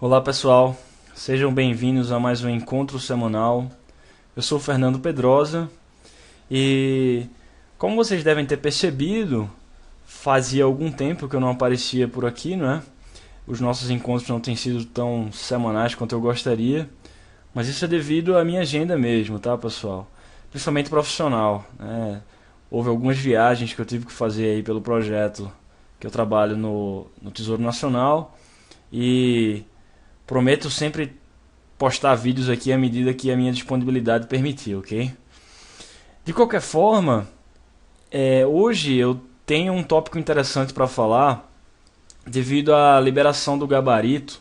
Olá pessoal, sejam bem-vindos a mais um encontro semanal. Eu sou o Fernando Pedrosa e, como vocês devem ter percebido, fazia algum tempo que eu não aparecia por aqui, não é? Os nossos encontros não têm sido tão semanais quanto eu gostaria, mas isso é devido à minha agenda mesmo, tá pessoal? Principalmente profissional, né? Houve algumas viagens que eu tive que fazer aí pelo projeto que eu trabalho no Tesouro Nacional e prometo sempre postar vídeos aqui à medida que a minha disponibilidade permitir, ok? De qualquer forma, hoje eu tenho um tópico interessante para falar devido à liberação do gabarito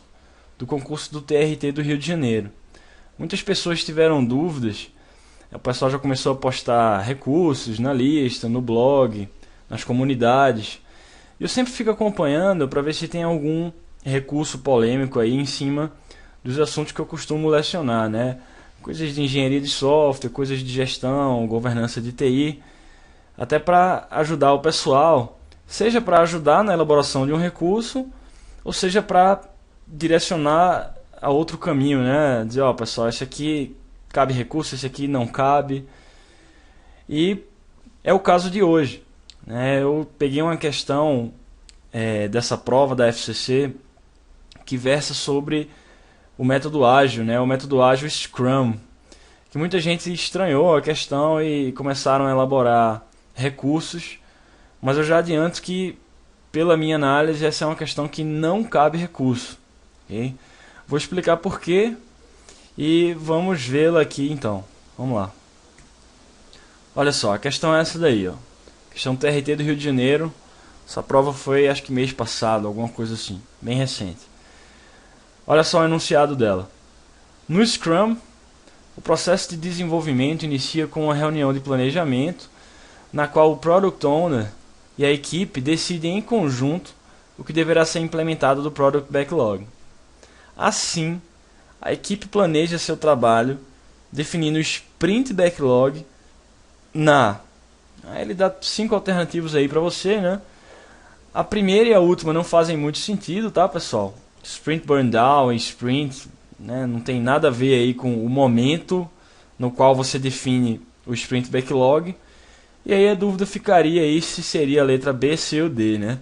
do concurso do TRT do Rio de Janeiro. Muitas pessoas tiveram dúvidas, o pessoal já começou a postar recursos na lista, no blog, nas comunidades. Eu sempre fico acompanhando para ver se tem algum recurso polêmico aí em cima dos assuntos que eu costumo lecionar, né? Coisas de engenharia de software, coisas de gestão, governança de TI, até para ajudar o pessoal, seja para ajudar na elaboração de um recurso, ou seja para direcionar a outro caminho, né? Dizer, ó, pessoal, esse aqui cabe recurso, esse aqui não cabe. E é o caso de hoje, né? Eu peguei uma questão dessa prova da FCC que versa sobre o método ágil, né? O método ágil Scrum, que muita gente estranhou a questão e começaram a elaborar recursos, mas eu já adianto que, pela minha análise, essa é uma questão que não cabe recurso. Okay? Vou explicar por quê e vamos vê-la aqui então. Vamos lá. Olha só, a questão é essa daí, ó. Questão TRT do Rio de Janeiro. Essa prova foi, acho que mês passado, alguma coisa assim, bem recente. Olha só o enunciado dela. No Scrum, o processo de desenvolvimento inicia com uma reunião de planejamento, na qual o Product Owner e a equipe decidem em conjunto o que deverá ser implementado do Product Backlog. Assim, a equipe planeja seu trabalho, definindo o Sprint Backlog na... Aí ele dá 5 alternativas aí para você, né? A primeira e a última não fazem muito sentido, tá, pessoal? Sprint Burn Down e Sprint, né, não tem nada a ver aí com o momento no qual você define o Sprint Backlog. E aí a dúvida ficaria aí se seria a letra B, C ou D, né?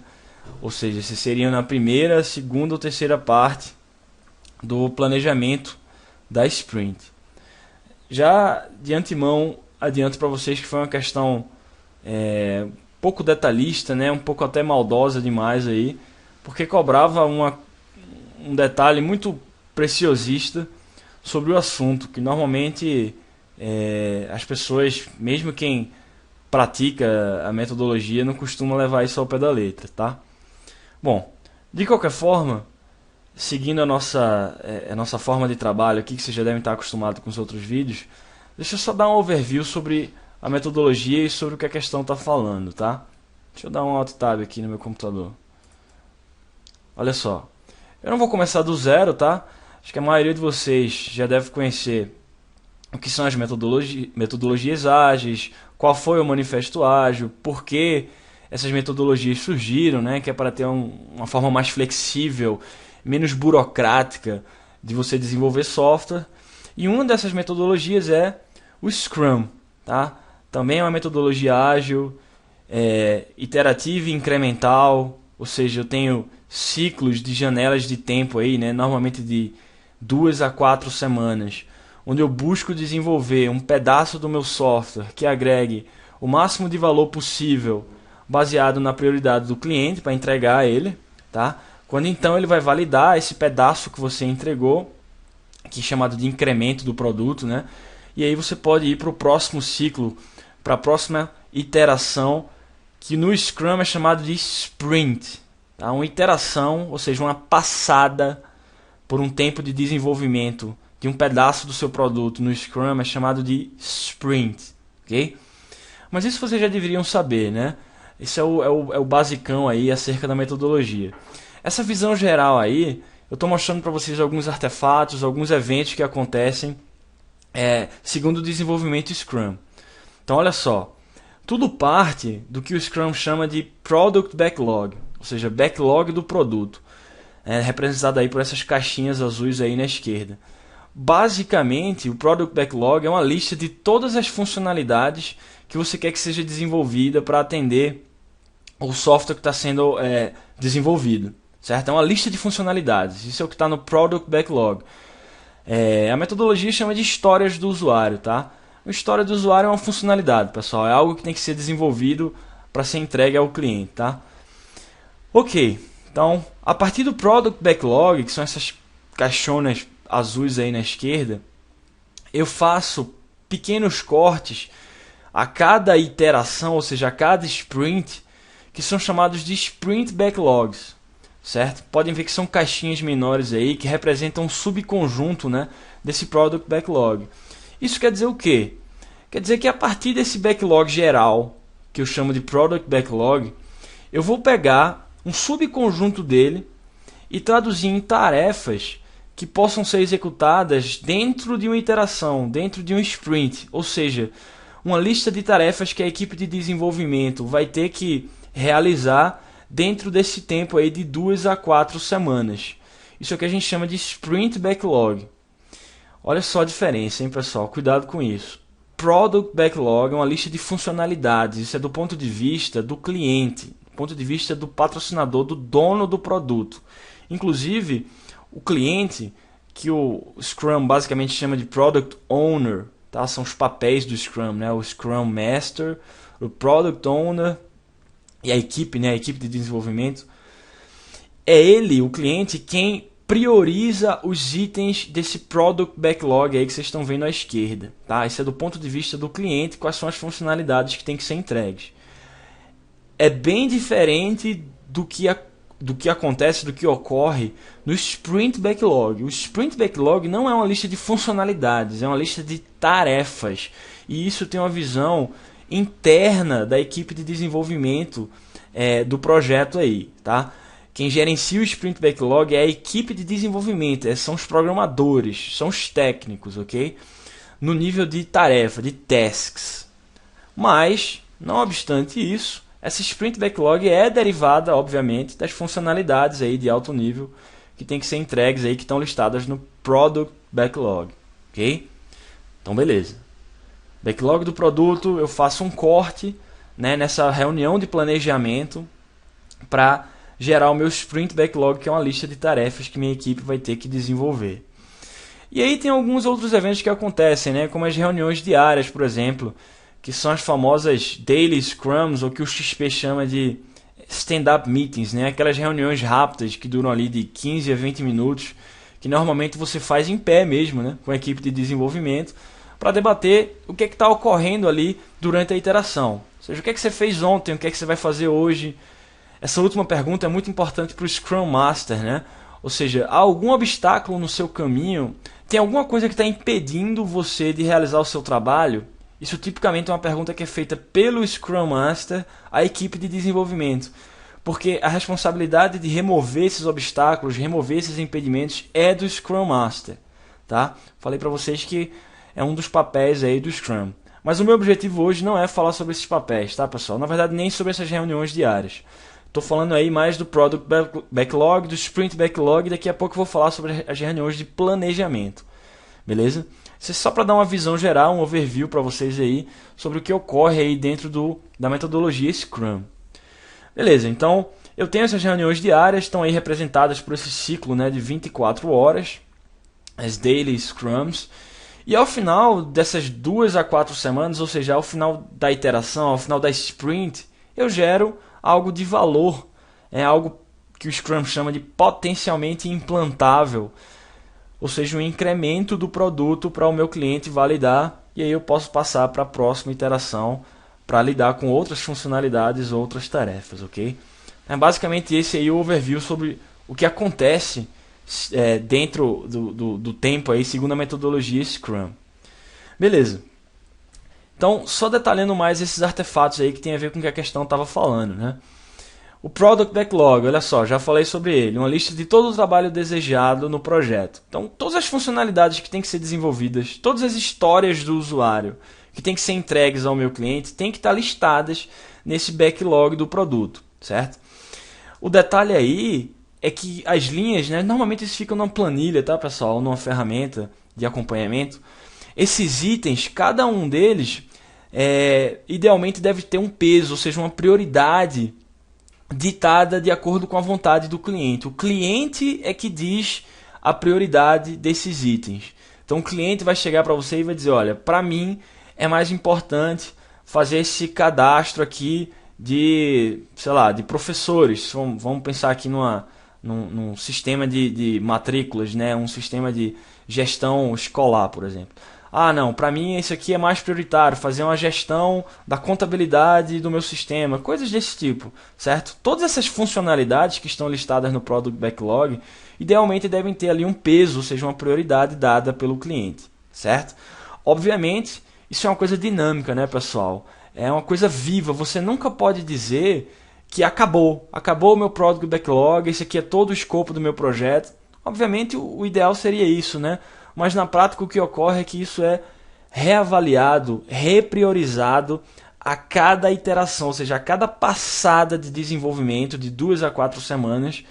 Ou seja, se seriam na primeira, segunda ou terceira parte do planejamento da Sprint. Já de antemão, adianto para vocês que foi uma questão um pouco detalhista, né? Um pouco até maldosa demais aí, porque cobrava um detalhe muito preciosista sobre o assunto, que normalmente as pessoas, mesmo quem pratica a metodologia, não costuma levar isso ao pé da letra, tá? Bom, de qualquer forma, seguindo a nossa forma de trabalho aqui, que vocês já devem estar acostumados com os outros vídeos, deixa eu só dar um overview sobre a metodologia e sobre o que a questão está falando, tá? Deixa eu dar um Alt Tab aqui no meu computador. Olha só, eu não vou começar do zero, tá? Acho que a maioria de vocês já deve conhecer o que são as metodologias ágeis, qual foi o manifesto ágil, por que essas metodologias surgiram, né? Que é para ter uma forma mais flexível, menos burocrática de você desenvolver software. E uma dessas metodologias é o Scrum, tá? Também é uma metodologia ágil, iterativa e incremental, ou seja, eu tenho ciclos de janelas de tempo aí, né? Normalmente de 2 a 4 semanas, onde eu busco desenvolver um pedaço do meu software que agregue o máximo de valor possível, baseado na prioridade do cliente para entregar a ele, tá? Quando então ele vai validar esse pedaço que você entregou, que é chamado de incremento do produto, né? E aí você pode ir para o próximo ciclo, para a próxima iteração, que no Scrum é chamado de Sprint, tá? Uma iteração, ou seja, uma passada por um tempo de desenvolvimento de um pedaço do seu produto no Scrum é chamado de Sprint, ok? Mas isso vocês já deveriam saber, né? Esse é o basicão aí acerca da metodologia. Essa visão geral aí, eu estou mostrando para vocês alguns artefatos, alguns eventos que acontecem segundo o desenvolvimento Scrum. Então olha só, tudo parte do que o Scrum chama de Product Backlog, ou seja, backlog do produto. representado aí por essas caixinhas azuis aí na esquerda. Basicamente, o Product Backlog é uma lista de todas as funcionalidades que você quer que seja desenvolvida para atender o software que está sendo desenvolvido, certo? É uma lista de funcionalidades. Isso é o que está no Product Backlog. A metodologia chama de histórias do usuário, tá? A história do usuário é uma funcionalidade, pessoal. É algo que tem que ser desenvolvido para ser entregue ao cliente, tá? Ok. Então, a partir do Product Backlog, que são essas caixonas azuis aí na esquerda, eu faço pequenos cortes a cada iteração, ou seja, a cada sprint, que são chamados de Sprint Backlogs, certo? Podem ver que são caixinhas menores aí que representam um subconjunto, né, desse Product Backlog. Isso quer dizer o quê? Quer dizer que a partir desse backlog geral, que eu chamo de Product Backlog, eu vou pegar um subconjunto dele e traduzir em tarefas que possam ser executadas dentro de uma iteração, dentro de um sprint, ou seja, uma lista de tarefas que a equipe de desenvolvimento vai ter que realizar dentro desse tempo aí de 2 a 4 semanas. Isso é o que a gente chama de Sprint Backlog. Olha só a diferença, hein, pessoal? Cuidado com isso. Product Backlog é uma lista de funcionalidades. Isso é do ponto de vista do cliente, do ponto de vista do patrocinador, do dono do produto. Inclusive, o cliente, que o Scrum basicamente chama de Product Owner, tá? São os papéis do Scrum, né? O Scrum Master, o Product Owner e a equipe, né? A equipe de desenvolvimento. É ele, o cliente, quem prioriza os itens desse Product Backlog aí que vocês estão vendo à esquerda, tá? Isso é do ponto de vista do cliente, quais são as funcionalidades que tem que ser entregues. É bem diferente do que acontece, do que ocorre no Sprint Backlog. O Sprint Backlog não é uma lista de funcionalidades, é uma lista de tarefas. E isso tem uma visão interna da equipe de desenvolvimento do projeto aí, tá? Quem gerencia o Sprint Backlog é a equipe de desenvolvimento, são os programadores, são os técnicos, ok? No nível de tarefa, de tasks. Mas, não obstante isso, essa Sprint Backlog é derivada, obviamente, das funcionalidades aí de alto nível que tem que ser entregues aí, que estão listadas no Product Backlog, ok? Então, beleza. Backlog do produto, eu faço um corte, né, nessa reunião de planejamento para gerar o meu Sprint Backlog, que é uma lista de tarefas que minha equipe vai ter que desenvolver. E aí tem alguns outros eventos que acontecem, né, como as reuniões diárias, por exemplo, que são as famosas Daily Scrums, ou que o XP chama de Stand-Up Meetings, né? Aquelas reuniões rápidas que duram ali de 15 a 20 minutos, que normalmente você faz em pé mesmo, né? Com a equipe de desenvolvimento, para debater o que é que está ocorrendo ali durante a iteração. Ou seja, o que é que você fez ontem, o que é que você vai fazer hoje. Essa última pergunta é muito importante para o Scrum Master, né? Ou seja, há algum obstáculo no seu caminho? Tem alguma coisa que está impedindo você de realizar o seu trabalho? Isso tipicamente é uma pergunta que é feita pelo Scrum Master à equipe de desenvolvimento. Porque a responsabilidade de remover esses obstáculos, remover esses impedimentos é do Scrum Master. Tá? Falei para vocês que é um dos papéis aí do Scrum. Mas o meu objetivo hoje não é falar sobre esses papéis, tá, pessoal? Na verdade, nem sobre essas reuniões diárias. Estou falando aí mais do Product Backlog, do Sprint Backlog, e daqui a pouco eu vou falar sobre as reuniões de planejamento. Beleza? Isso é só para dar uma visão geral, um overview para vocês aí sobre o que ocorre aí dentro da metodologia Scrum. Beleza, então eu tenho essas reuniões diárias, estão aí representadas por esse ciclo, né, de 24 horas, as Daily Scrums. E ao final dessas 2 a 4 semanas, ou seja, ao final da iteração, ao final da sprint, eu gero algo de valor, algo que o Scrum chama de potencialmente implantável, ou seja, um incremento do produto para o meu cliente validar, e aí eu posso passar para a próxima iteração para lidar com outras funcionalidades, outras tarefas, ok? É basicamente esse aí o overview sobre o que acontece dentro do tempo aí, segundo a metodologia Scrum. Beleza. Então, só detalhando mais esses artefatos aí que tem a ver com o que a questão estava falando, né? O Product Backlog, olha só, já falei sobre ele, uma lista de todo o trabalho desejado no projeto. Então, todas as funcionalidades que têm que ser desenvolvidas, todas as histórias do usuário que têm que ser entregues ao meu cliente, têm que estar listadas nesse backlog do produto, certo? O detalhe aí é que as linhas, né, normalmente eles ficam numa planilha, tá, pessoal, ou numa ferramenta de acompanhamento. Esses itens, cada um deles, idealmente deve ter um peso, ou seja, uma prioridade ditada de acordo com a vontade do cliente. O cliente é que diz a prioridade desses itens. Então o cliente vai chegar para você e vai dizer, olha, para mim é mais importante fazer esse cadastro aqui de, sei lá, de professores. Vamos pensar aqui num sistema de matrículas, né? Um sistema de gestão escolar, por exemplo. Ah, não, para mim isso aqui é mais prioritário, fazer uma gestão da contabilidade do meu sistema, coisas desse tipo, certo? Todas essas funcionalidades que estão listadas no Product Backlog, idealmente devem ter ali um peso, ou seja, uma prioridade dada pelo cliente, certo? Obviamente, isso é uma coisa dinâmica, né, pessoal? É uma coisa viva, você nunca pode dizer que acabou o meu Product Backlog, esse aqui é todo o escopo do meu projeto. Obviamente, o ideal seria isso, né? Mas na prática o que ocorre é que isso é reavaliado, repriorizado a cada iteração, ou seja, a cada passada de desenvolvimento de 2 a 4 semanas,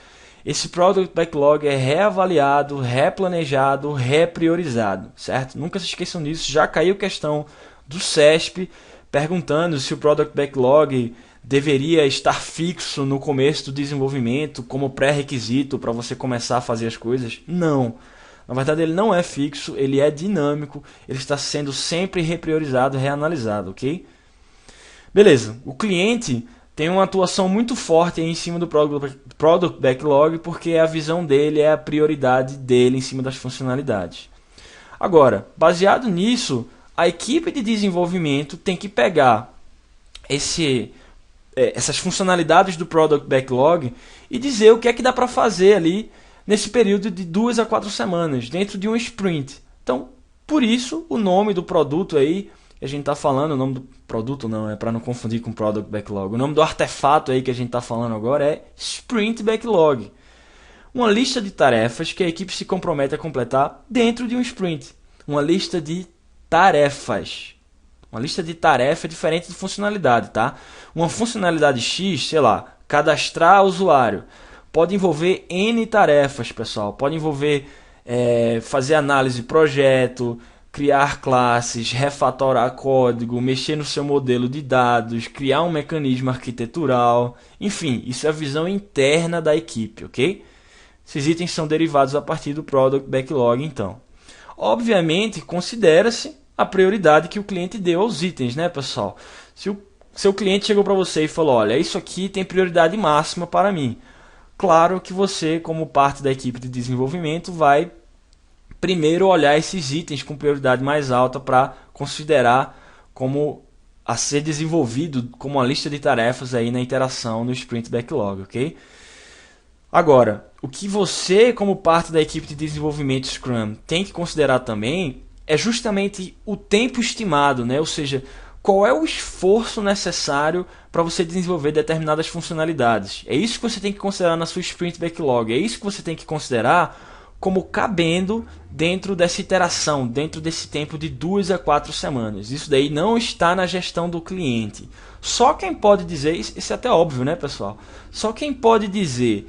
esse Product Backlog é reavaliado, replanejado, repriorizado, certo? Nunca se esqueçam disso, já caiu questão do CESP perguntando se o Product Backlog deveria estar fixo no começo do desenvolvimento como pré-requisito para você começar a fazer as coisas. Não. Na verdade, ele não é fixo, ele é dinâmico, ele está sendo sempre repriorizado, reanalisado, ok? Beleza, o cliente tem uma atuação muito forte em cima do Product Backlog, porque a visão dele é a prioridade dele em cima das funcionalidades. Agora, baseado nisso, a equipe de desenvolvimento tem que pegar essas funcionalidades do Product Backlog e dizer o que é que dá para fazer ali nesse período de 2 a 4 semanas, dentro de um sprint. Então, por isso, o nome do produto aí, que a gente está falando, o nome do produto não, é para não confundir com Product Backlog. O nome do artefato aí que a gente está falando agora é Sprint Backlog. Uma lista de tarefas que a equipe se compromete a completar dentro de um sprint. Uma lista de tarefas. Uma lista de tarefas é diferente de funcionalidade, tá? Uma funcionalidade X, sei lá, cadastrar usuário. Pode envolver N tarefas, pessoal. Pode envolver fazer análise de projeto, criar classes, refatorar código, mexer no seu modelo de dados, criar um mecanismo arquitetural. Enfim, isso é a visão interna da equipe, ok? Esses itens são derivados a partir do Product Backlog, então. Obviamente, considera-se a prioridade que o cliente deu aos itens, né, pessoal? Se o seu cliente chegou para você e falou, olha, isso aqui tem prioridade máxima para mim. Claro que você, como parte da equipe de desenvolvimento, vai primeiro olhar esses itens com prioridade mais alta para considerar como a ser desenvolvido como uma lista de tarefas aí na iteração no Sprint Backlog, ok? Agora, o que você, como parte da equipe de desenvolvimento Scrum, tem que considerar também é justamente o tempo estimado, né? Ou seja, qual é o esforço necessário para você desenvolver determinadas funcionalidades. É isso que você tem que considerar na sua Sprint Backlog. É isso que você tem que considerar como cabendo dentro dessa iteração, dentro desse tempo de 2 a 4 semanas. Isso daí não está na gestão do cliente. Só quem pode dizer, isso é até óbvio, né, pessoal? Só quem pode dizer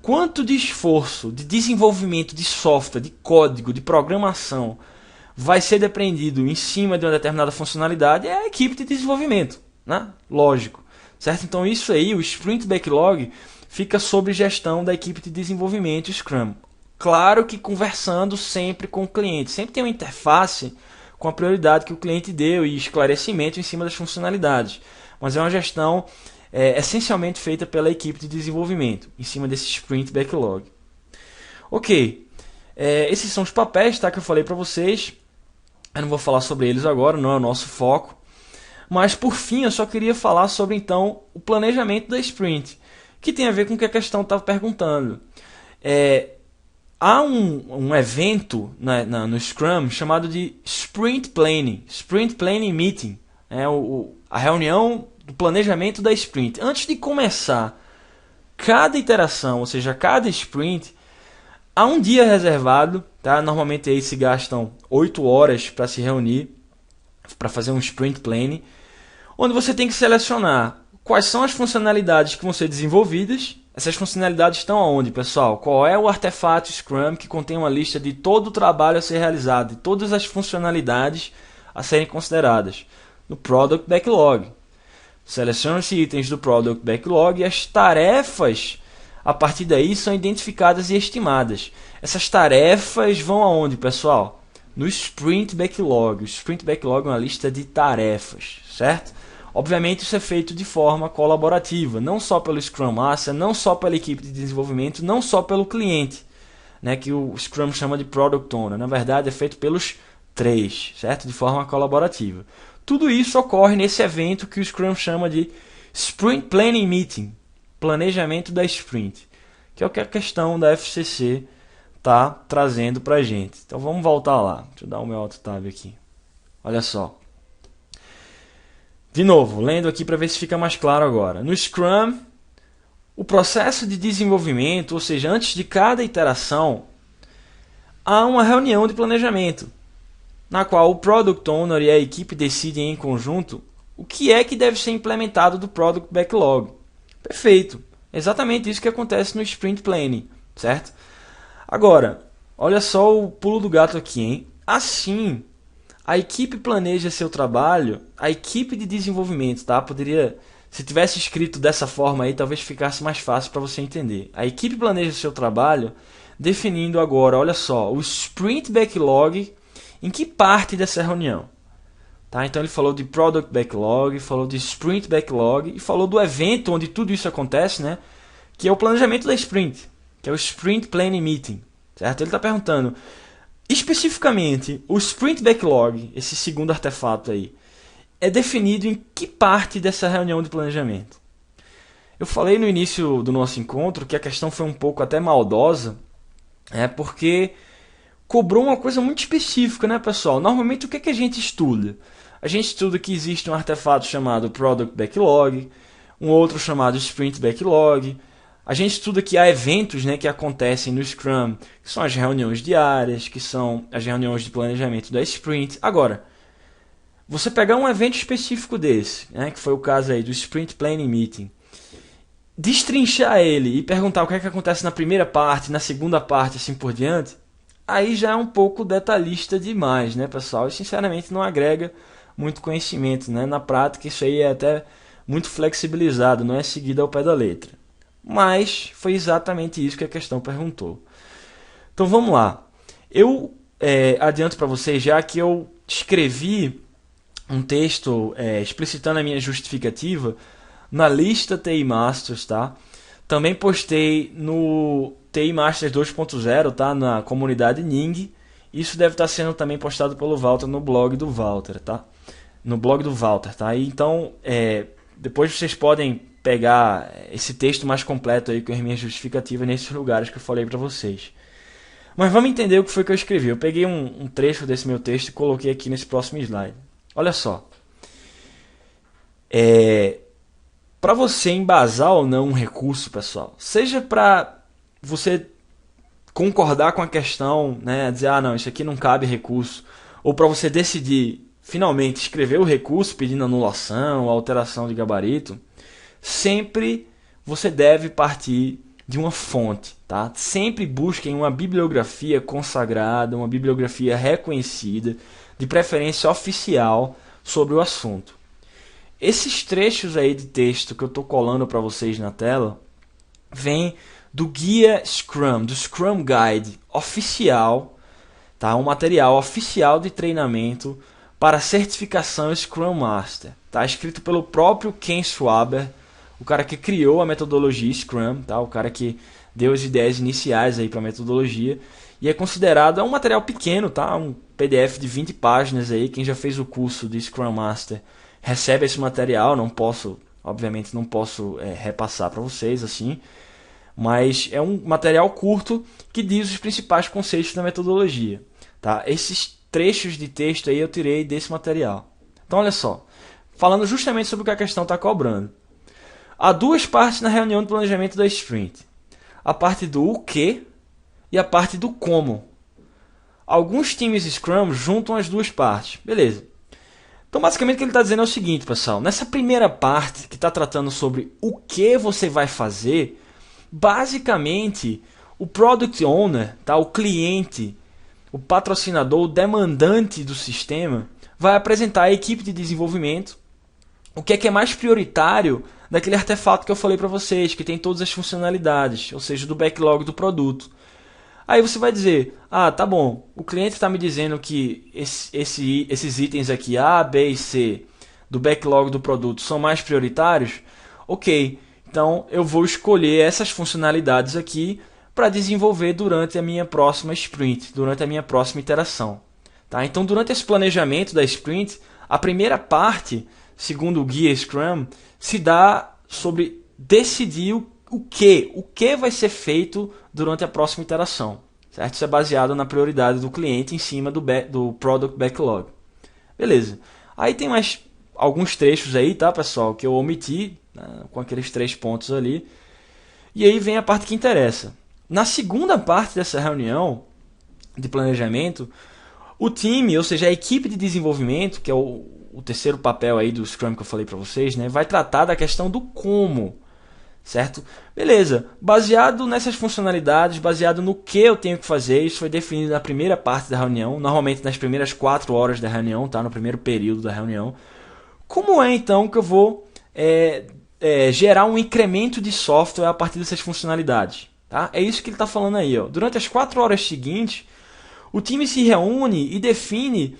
quanto de esforço, de desenvolvimento de software, de código, de programação vai ser dependido em cima de uma determinada funcionalidade é a equipe de desenvolvimento, né? Lógico, certo? Então isso aí, o Sprint Backlog, fica sob gestão da equipe de desenvolvimento Scrum. Claro que conversando sempre com o cliente, sempre tem uma interface com a prioridade que o cliente deu e esclarecimento em cima das funcionalidades, mas é uma gestão essencialmente feita pela equipe de desenvolvimento, em cima desse Sprint Backlog. Ok, esses são os papéis, tá, que eu falei para vocês. Eu não vou falar sobre eles agora, não é o nosso foco. Mas por fim, eu só queria falar sobre então o planejamento da sprint, que tem a ver com o que a questão estava perguntando. Há um evento no Scrum chamado de Sprint Planning Meeting, a reunião do planejamento da sprint. Antes de começar cada iteração, ou seja, cada sprint, há um dia reservado, tá? Normalmente aí se gastam 8 horas para se reunir, para fazer um sprint planning, onde você tem que selecionar quais são as funcionalidades que vão ser desenvolvidas. Essas funcionalidades estão aonde, pessoal? Qual é o artefato Scrum que contém uma lista de todo o trabalho a ser realizado, de todas as funcionalidades a serem consideradas? No Product Backlog. Seleciona-se itens do Product Backlog e as tarefas a partir daí são identificadas e estimadas. Essas tarefas vão aonde, pessoal? No Sprint Backlog. O Sprint Backlog é uma lista de tarefas, certo? Obviamente isso é feito de forma colaborativa, não só pelo Scrum Master, não só pela equipe de desenvolvimento, não só pelo cliente, né, que o Scrum chama de Product Owner. Na verdade é feito pelos três, certo? De forma colaborativa. Tudo isso ocorre nesse evento que o Scrum chama de Sprint Planning Meeting, planejamento da Sprint, que é o que a questão da FCC está trazendo para a gente. Então vamos voltar lá. Deixa eu dar o meu Alt Tab aqui. Olha só. De novo, lendo aqui para ver se fica mais claro agora. No Scrum, o processo de desenvolvimento, ou seja, antes de cada iteração, há uma reunião de planejamento, na qual o Product Owner e a equipe decidem em conjunto o que é que deve ser implementado do Product Backlog. Perfeito. Exatamente isso que acontece no Sprint Planning, certo? Agora, olha só o pulo do gato aqui, hein? Assim, a equipe planeja seu trabalho, a equipe de desenvolvimento, tá? Poderia, se tivesse escrito dessa forma aí, talvez ficasse mais fácil para você entender. A equipe planeja seu trabalho definindo agora, olha só, o Sprint Backlog, em que parte dessa reunião? Tá? Então ele falou de Product Backlog, falou de Sprint Backlog e falou do evento onde tudo isso acontece, né? Que é o planejamento da Sprint, que é o Sprint Planning Meeting, certo? Ele está perguntando, especificamente, o Sprint Backlog, esse segundo artefato aí, é definido em que parte dessa reunião de planejamento? Eu falei no início do nosso encontro que a questão foi um pouco até maldosa, porque cobrou uma coisa muito específica, né, pessoal? Normalmente o que é que a gente estuda? A gente estuda que existe um artefato chamado Product Backlog, um outro chamado Sprint Backlog. A gente estuda que há eventos, né, que acontecem no Scrum, que são as reuniões diárias, que são as reuniões de planejamento da Sprint. Agora, você pegar um evento específico desse, né, que foi o caso aí do Sprint Planning Meeting, destrinchar ele e perguntar o que é que acontece na primeira parte, na segunda parte, assim por diante, aí já é um pouco detalhista demais, né, pessoal? E sinceramente não agrega muito conhecimento, né? Na prática isso aí é até muito flexibilizado, não é seguido ao pé da letra. Mas foi exatamente isso que a questão perguntou. Então vamos lá. Eu adianto para vocês já que eu escrevi um texto explicitando a minha justificativa na lista TI Masters, tá? Também postei no TI Masters 2.0, tá? Na comunidade Ning. Isso deve estar sendo também postado pelo Walter no blog do Walter, tá? No blog do Walter, tá? E então, depois vocês podem pegar esse texto mais completo aí com as minhas justificativas nesses lugares que eu falei para vocês. Mas vamos entender o que foi que eu escrevi. Eu peguei um trecho desse meu texto e coloquei aqui nesse próximo slide. Olha só. Para você embasar ou não um recurso, pessoal, seja para você concordar com a questão, né, dizer, não, isso aqui não cabe recurso, ou para você decidir finalmente escrever o recurso pedindo anulação, alteração de gabarito, sempre você deve partir de uma fonte, tá? Sempre busquem uma bibliografia consagrada, uma bibliografia reconhecida, de preferência oficial, sobre o assunto. Esses trechos aí de texto que eu estou colando para vocês na tela, vêm do guia Scrum, do Scrum Guide oficial, tá? Um material oficial de treinamento para certificação Scrum Master, tá? Escrito pelo próprio Ken Schwaber, o cara que criou a metodologia Scrum, tá? O cara que deu as ideias iniciais aí para a metodologia, e é considerado um material pequeno, tá? Um PDF de 20 páginas aí. Quem já fez o curso de Scrum Master recebe esse material. Obviamente não posso repassar para vocês assim, mas é um material curto que diz os principais conceitos da metodologia, tá? Esses trechos de texto aí eu tirei desse material. Então olha só, falando justamente sobre o que a questão está cobrando. Há duas partes na reunião de planejamento da Sprint. A parte do o que e a parte do como. Alguns times Scrum juntam as duas partes. Beleza. Então basicamente o que ele está dizendo é o seguinte, pessoal. Nessa primeira parte que está tratando sobre o que você vai fazer, Basicamente, o Product Owner, tá? O cliente, o patrocinador, o demandante do sistema, vai apresentar à equipe de desenvolvimento o que é mais prioritário daquele artefato que eu falei para vocês, que tem todas as funcionalidades, ou seja, do backlog do produto. Aí você vai dizer, ah, tá bom, o cliente está me dizendo que esses itens aqui, A, B e C, do backlog do produto são mais prioritários? Ok, então eu vou escolher essas funcionalidades aqui para desenvolver durante a minha próxima sprint, durante a minha próxima iteração. Tá? Então, durante esse planejamento da sprint, a primeira parte, segundo o guia Scrum, se dá sobre decidir o que vai ser feito durante a próxima iteração. Certo? Isso é baseado na prioridade do cliente em cima do Product Backlog. Beleza. Aí tem mais alguns trechos aí, tá, pessoal, que eu omiti, né, com aqueles 3 pontos ali. E aí vem a parte que interessa. Na segunda parte dessa reunião de planejamento, o time, ou seja, a equipe de desenvolvimento, que é o terceiro papel aí do Scrum que eu falei para vocês, né, vai tratar da questão do como. Certo? Beleza, baseado nessas funcionalidades, baseado no que eu tenho que fazer, isso foi definido na primeira parte da reunião, normalmente nas primeiras 4 horas da reunião, tá? No primeiro período da reunião. Como é então que eu vou gerar um incremento de software a partir dessas funcionalidades? Tá? É isso que ele está falando aí. Ó. Durante as 4 horas seguintes, o time se reúne e define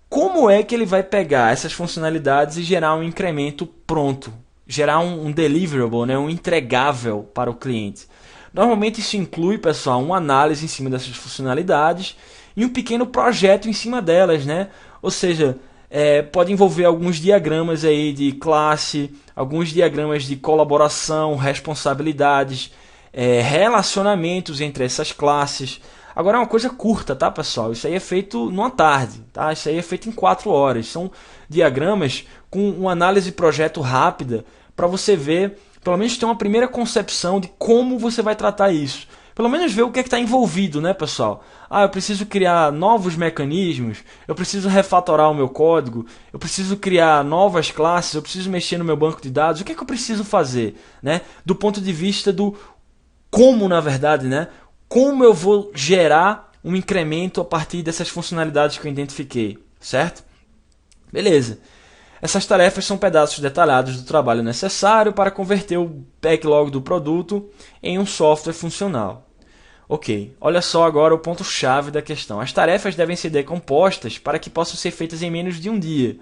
como é que ele vai pegar essas funcionalidades e gerar um incremento pronto. Gerar um deliverable, né? Um entregável para o cliente. Normalmente isso inclui, pessoal, uma análise em cima dessas funcionalidades e um pequeno projeto em cima delas, né? Ou seja, pode envolver alguns diagramas aí de classe, alguns diagramas de colaboração, responsabilidades, relacionamentos entre essas classes. Agora é uma coisa curta, tá, pessoal? Isso aí é feito numa tarde, tá? Isso aí é feito em 4 horas. São diagramas com uma análise de projeto rápida para você ver, pelo menos ter uma primeira concepção de como você vai tratar isso. Pelo menos ver o que está envolvido, né, pessoal? Ah, eu preciso criar novos mecanismos, eu preciso refatorar o meu código, eu preciso criar novas classes, eu preciso mexer no meu banco de dados. O que é que eu preciso fazer, né? Do ponto de vista do como, na verdade, né? Como eu vou gerar um incremento a partir dessas funcionalidades que eu identifiquei, certo? Beleza. Essas tarefas são pedaços detalhados do trabalho necessário para converter o backlog do produto em um software funcional. Ok, olha só agora o ponto-chave da questão. As tarefas devem ser decompostas para que possam ser feitas em menos de um dia.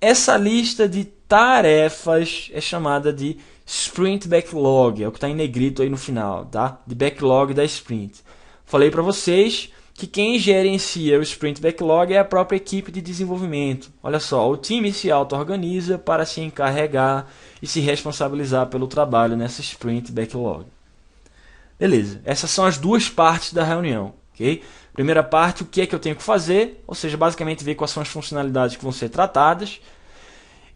Essa lista de tarefas é chamada de Sprint Backlog, é o que está em negrito aí no final, tá? De backlog da Sprint. Falei para vocês que quem gerencia o Sprint Backlog é a própria equipe de desenvolvimento. Olha só, o time se auto-organiza para se encarregar e se responsabilizar pelo trabalho nessa Sprint Backlog. Beleza, essas são as duas partes da reunião, ok? Primeira parte, o que é que eu tenho que fazer, ou seja, basicamente ver quais são as funcionalidades que vão ser tratadas.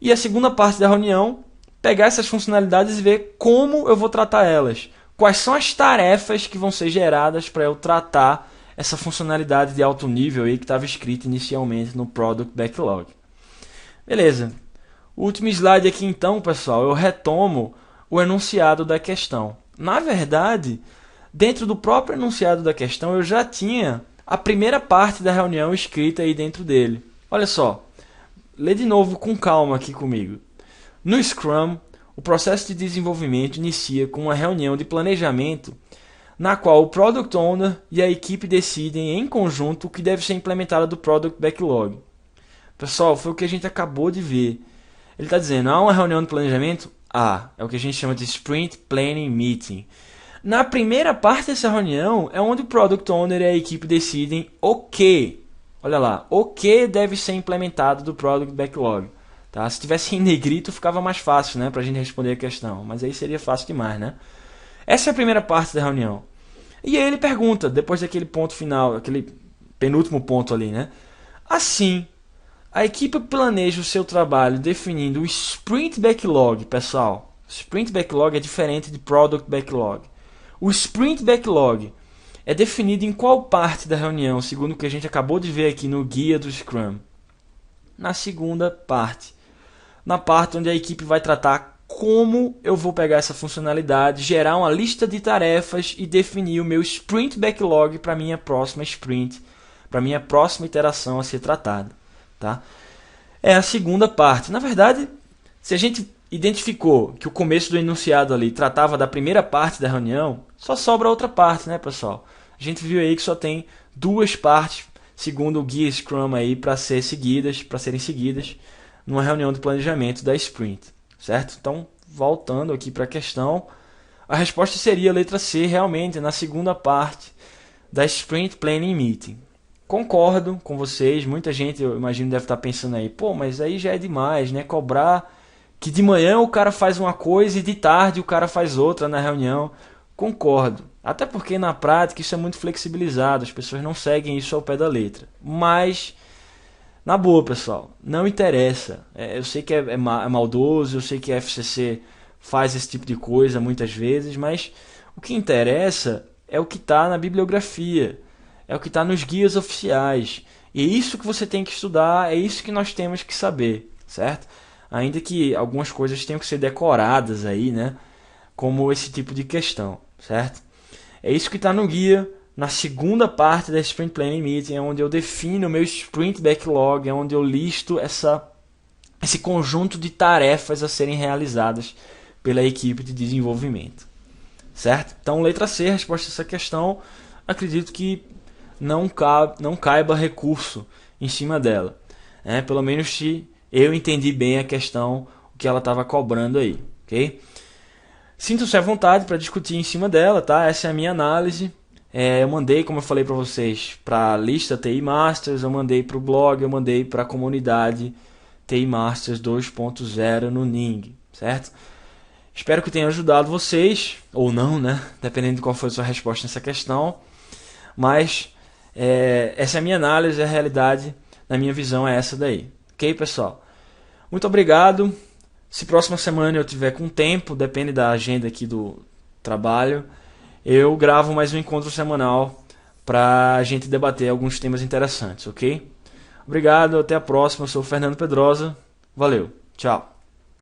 E a segunda parte da reunião, pegar essas funcionalidades e ver como eu vou tratar elas. Quais são as tarefas que vão ser geradas para eu tratar essa funcionalidade de alto nível aí que estava escrita inicialmente no Product Backlog. Beleza. O último slide aqui então, pessoal, eu retomo o enunciado da questão. Na verdade, dentro do próprio enunciado da questão, eu já tinha a primeira parte da reunião escrita aí dentro dele. Olha só, lê de novo com calma aqui comigo. No Scrum, o processo de desenvolvimento inicia com uma reunião de planejamento na qual o Product Owner e a equipe decidem em conjunto o que deve ser implementado do Product Backlog. Pessoal, foi o que a gente acabou de ver. Ele está dizendo, há uma reunião de planejamento? É o que a gente chama de Sprint Planning Meeting. Na primeira parte dessa reunião é onde o Product Owner e a equipe decidem o que. Olha lá, o que deve ser implementado do Product Backlog. Tá? Se tivesse em negrito ficava mais fácil, né, para a gente responder a questão, mas aí seria fácil demais, né? Essa é a primeira parte da reunião. E aí ele pergunta, depois daquele ponto final, aquele penúltimo ponto ali, né? Assim, a equipe planeja o seu trabalho definindo o Sprint Backlog, pessoal. Sprint Backlog é diferente de Product Backlog. O Sprint Backlog é definido em qual parte da reunião, segundo o que a gente acabou de ver aqui no guia do Scrum? Na segunda parte. Na parte onde a equipe vai tratar como eu vou pegar essa funcionalidade, gerar uma lista de tarefas e definir o meu sprint backlog para minha próxima sprint, para minha próxima iteração a ser tratada, tá? É a segunda parte. Na verdade, se a gente identificou que o começo do enunciado ali tratava da primeira parte da reunião, só sobra a outra parte, né, pessoal? A gente viu aí que só tem duas partes, segundo o guia Scrum aí, para serem seguidas numa reunião de planejamento da sprint, certo? Então, voltando aqui para a questão, a resposta seria a letra C, realmente, na segunda parte da Sprint Planning Meeting. Concordo com vocês, muita gente, eu imagino, deve estar pensando aí, pô, mas aí já é demais, né? Cobrar que de manhã o cara faz uma coisa e de tarde o cara faz outra na reunião. Concordo, até porque na prática isso é muito flexibilizado, as pessoas não seguem isso ao pé da letra. Mas, na boa, pessoal, não interessa. Eu sei que é maldoso, eu sei que a FCC faz esse tipo de coisa muitas vezes, mas o que interessa é o que está na bibliografia. É o que está nos guias oficiais. E é isso que você tem que estudar, é isso que nós temos que saber, certo? Ainda que algumas coisas tenham que ser decoradas aí, né? Como esse tipo de questão, certo? É isso que está no guia, na segunda parte da Sprint Planning Meeting, é onde eu defino o meu Sprint Backlog, é onde eu listo esse conjunto de tarefas a serem realizadas pela equipe de desenvolvimento, certo? Então, letra C, resposta a essa questão, acredito que não caiba recurso em cima dela. Pelo menos se eu entendi bem a questão, o que ela estava cobrando aí. Ok? Sintam-se à vontade para discutir em cima dela, tá? Essa é a minha análise. Eu mandei, como eu falei para vocês, para a lista TI Masters, eu mandei para o blog, eu mandei para a comunidade TI Masters 2.0 no Ning, certo? Espero que tenha ajudado vocês, ou não, né? Dependendo de qual foi a sua resposta nessa questão. Mas essa é a minha análise, a realidade, na minha visão, é essa daí. Ok, pessoal? Muito obrigado. Se próxima semana eu tiver com tempo, depende da agenda aqui do trabalho, eu gravo mais um encontro semanal para a gente debater alguns temas interessantes, ok? Obrigado, até a próxima. Eu sou o Fernando Pedrosa. Valeu, tchau.